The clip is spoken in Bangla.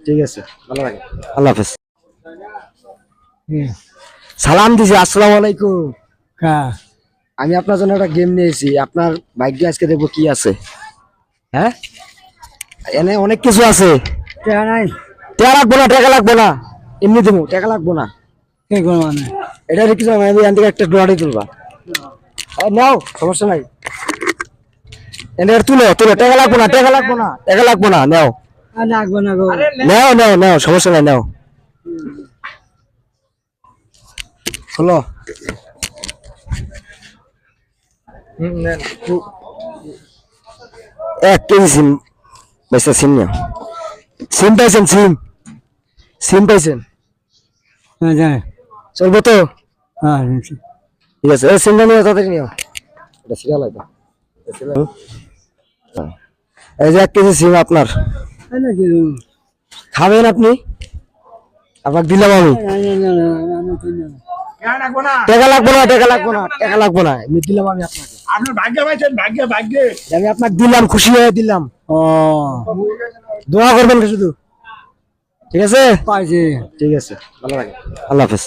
ঠিক আছে, ভালো লাগে। আল্লাহ হাফেজ। সালাম দিছি, আসসালামু আলাইকুম। আমি আপনার জন্য একটা গেম নিয়েছি, আপনার ভাগ্যে আজকে দেখবো কি আছে। হ্যাঁ, এনে অনেক কিছু আছে। টাকা লাগবো না, টাকা লাগবো না, এমনি দেবো, টাকা লাগবো না। এটা কিছু আমি এখান থেকে একটা ডোয়ারি তুলবা। নাও, সমস্যা নাই। এনে তুলো তুলো, টাকা লাগবো না, টাকা লাগবো না, টাকা লাগবো না, নাও নাও নাও নাও, সমস্যা নাই, নাও। হলো 1 কেজি সিম বেচা, সিম নাও। সিম পাইছেন? সিম সিম পাইছেন? চলবো তো? ঠিক আছে, সিমটা নিও, তাড়াতাড়ি নিও। এটা সিরিয়াল আছে। এই যে 1 কেজি সিম আপনার। খাবেন আপনি? আপনাকে দিলাম আমি। টাকা লাগবো না, টাকা লাগবো না, টাকা লাগবো না, এমনি দিলাম আমি আপনাকে। আপনার ভাগ্যে পাইছেন, ভাগ্যে ভাগ্যে আমি আপনাকে দিলাম, খুশি হয়ে দিলাম। দোয়া করবেন শুধু। ঠিক আছে, ঠিক আছে, ভালো লাগে। আল্লাহ হাফেজ।